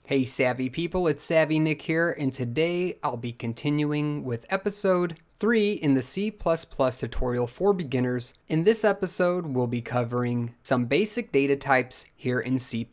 Hey savvy people, it's SavvyNik here, and today I'll be continuing with episode 3 in the C++ tutorial for beginners. In this episode, we'll be covering some basic data types here in C++.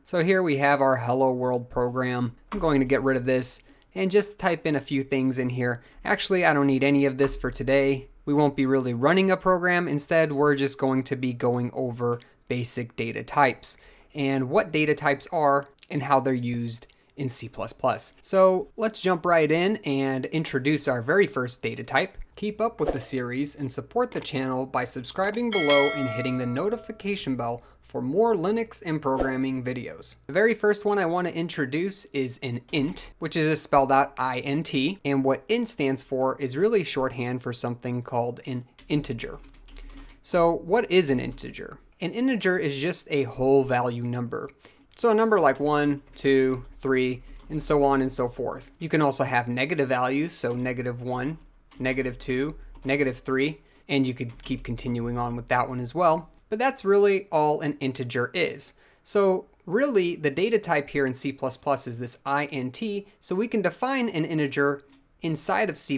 So here we have our hello world program. I'm going to get rid of this and just type in a few things in here. Actually, I don't need any of this for today. We won't be really running a program. Instead, we're just going to be going over basic data types and what data types are and how they're used in C++. So let's jump right in and introduce our very first data type. Keep up with the series and support the channel by subscribing below and hitting the notification bell for more Linux and programming videos. The very first one I want to introduce is an int, which is spelled out int, and what int stands for is really shorthand for something called an integer. So what is an integer? An integer is just a whole value number. So a number like 1, 2, 3, and so on and so forth. You can also have negative values, so -1, -2, -3, and you could keep continuing on with that one as well. But that's really all an integer is. So really the data type here in C++ is this int, so we can define an integer inside of C++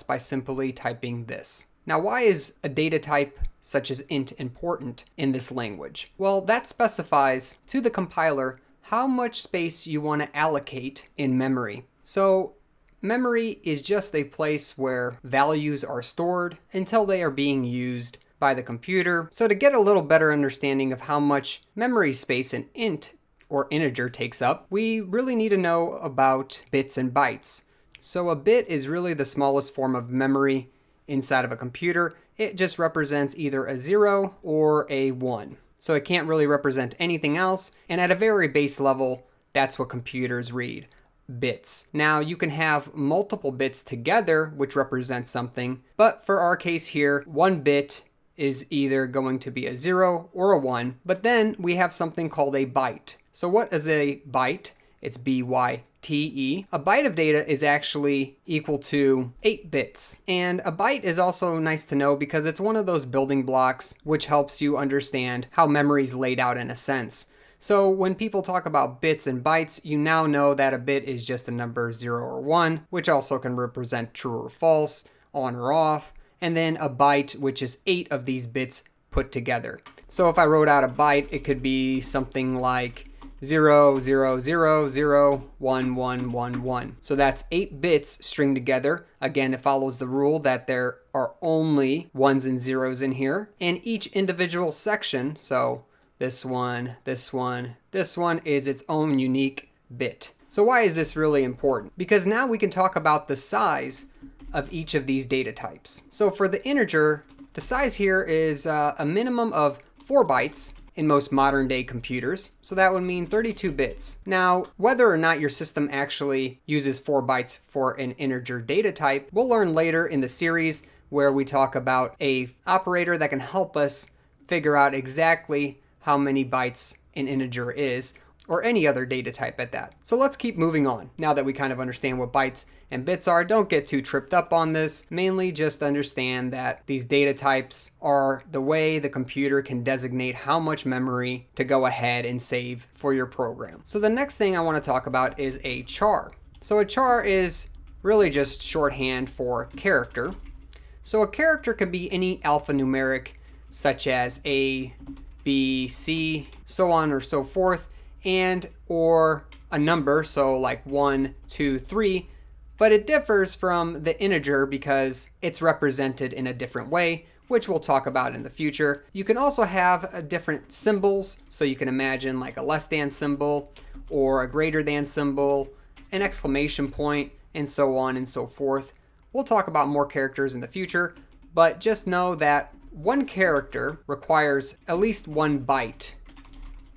by simply typing this. Now, why is a data type such as int important in this language? Well, that specifies to the compiler how much space you want to allocate in memory. So memory is just a place where values are stored until they are being used by the computer. So to get a little better understanding of how much memory space an int or integer takes up, we really need to know about bits and bytes. So a bit is really the smallest form of memory inside of a computer. It just represents either a 0 or a 1. So it can't really represent anything else. And at a very base level, that's what computers read, bits. Now you can have multiple bits together, which represents something. But for our case here, one bit is either going to be a 0 or a 1. But then we have something called a byte. So what is a byte? It's B-Y-T-E. A byte of data is actually equal to 8 bits. And a byte is also nice to know because it's one of those building blocks which helps you understand how memory is laid out in a sense. So when people talk about bits and bytes, you now know that a bit is just a number 0 or 1, which also can represent true or false, on or off, and then a byte, which is 8 of these bits put together. So if I wrote out a byte, it could be something like 0, 0, 0, 0, 1, 1, 1, 1. So that's 8 bits stringed together. Again, it follows the rule that there are only ones and zeros in here. And each individual section, so this one, this one, this one, is its own unique bit. So why is this really important? Because now we can talk about the size of each of these data types. So for the integer, the size here is a minimum of 4 bytes in most modern day computers. So that would mean 32 bits. Now, whether or not your system actually uses 4 bytes for an integer data type, we'll learn later in the series where we talk about a operator that can help us figure out exactly how many bytes an integer is, or any other data type at that. So let's keep moving on. Now that we kind of understand what bytes and bits are, don't get too tripped up on this. Mainly just understand that these data types are the way the computer can designate how much memory to go ahead and save for your program. So the next thing I want to talk about is a char. So a char is really just shorthand for character. So a character can be any alphanumeric such as A, B, C, so on or so forth, and or a number, so like 1, 2, 3, but it differs from the integer because it's represented in a different way, which we'll talk about in the future. You can also have different symbols, so you can imagine like a less than symbol or a greater than symbol, an exclamation point, and so on and so forth. We'll talk about more characters in the future, but just know that one character requires at least 1 byte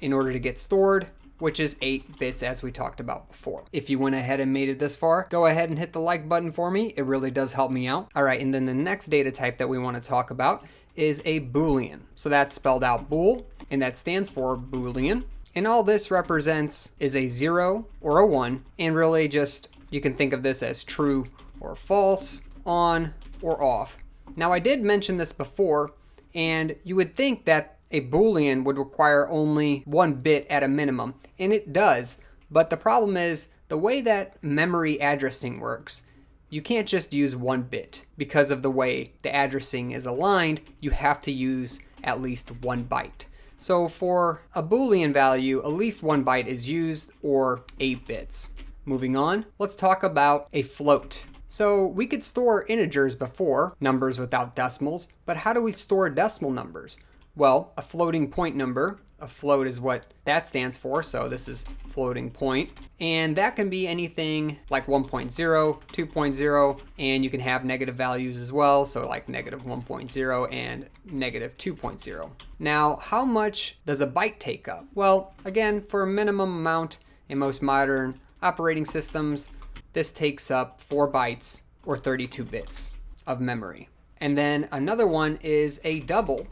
in order to get stored, which is 8 bits as we talked about before. If you went ahead and made it this far, go ahead and hit the like button for me. It really does help me out. All right, and then the next data type that we want to talk about is a Boolean. So that's spelled out bool, and that stands for Boolean. And all this represents is a 0 or a 1, and really just, you can think of this as true or false, on or off. Now I did mention this before, and you would think that a Boolean would require only 1 bit at a minimum, and it does, But the problem is the way that memory addressing works. You can't just use one bit. Because of the way the addressing is aligned, you have to use at least 1 byte. So for a Boolean value, at least 1 byte is used, or 8 bits. Moving on, let's talk about a float. So we could store integers before, numbers without decimals, but how do we store decimal numbers? Well, a floating point number, a float is what that stands for, so this is floating point. And that can be anything like 1.0, 2.0, and you can have negative values as well, so like negative 1.0 and negative 2.0. Now, how much does a byte take up? Well, again, for a minimum amount in most modern operating systems, this takes up 4 bytes or 32 bits of memory. And then another one is a double.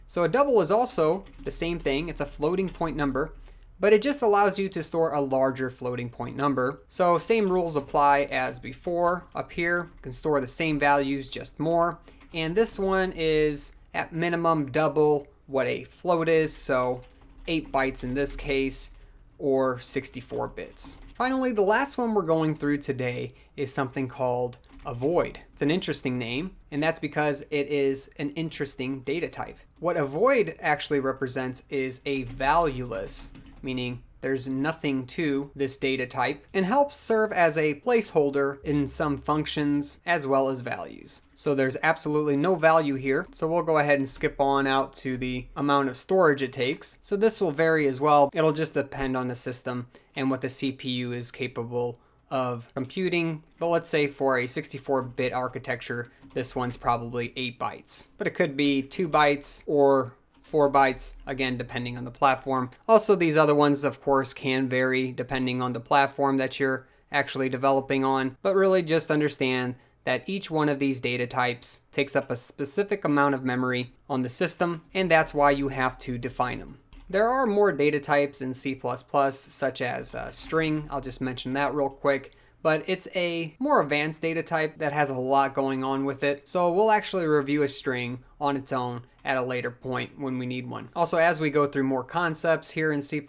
So a double is also the same thing. It's a floating point number, but it just allows you to store a larger floating point number. So same rules apply as before. Up here, you can store the same values, just more. And this one is at minimum double what a float is. So 8 bytes in this case, or 64 bits. Finally, the last one we're going through today is something called a void. It's an interesting name, and that's because it is an interesting data type. What a void actually represents is a valueless, meaning there's nothing to this data type, and helps serve as a placeholder in some functions as well as values. So there's absolutely no value here, so we'll go ahead and skip on out to the amount of storage it takes. So this will vary as well. It'll just depend on the system and what the CPU is capable of computing. But let's say for a 64-bit architecture, this one's probably 8 bytes. But it could be 2 bytes or 4 bytes, again, depending on the platform. Also, these other ones, of course, can vary depending on the platform that you're actually developing on. But really just understand that each one of these data types takes up a specific amount of memory on the system, and that's why you have to define them. There are more data types in C++, such as string. I'll just mention that real quick. But it's a more advanced data type that has a lot going on with it. So we'll actually review a string on its own at a later point when we need one. Also, as we go through more concepts here in C++,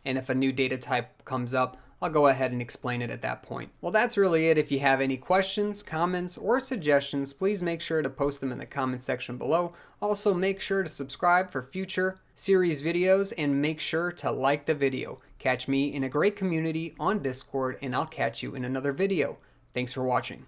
and if a new data type comes up, I'll go ahead and explain it at that point. Well, that's really it. If you have any questions, comments, or suggestions, please make sure to post them in the comment section below. Also, make sure to subscribe for future series videos and make sure to like the video. Catch me in a great community on Discord, and I'll catch you in another video. Thanks for watching.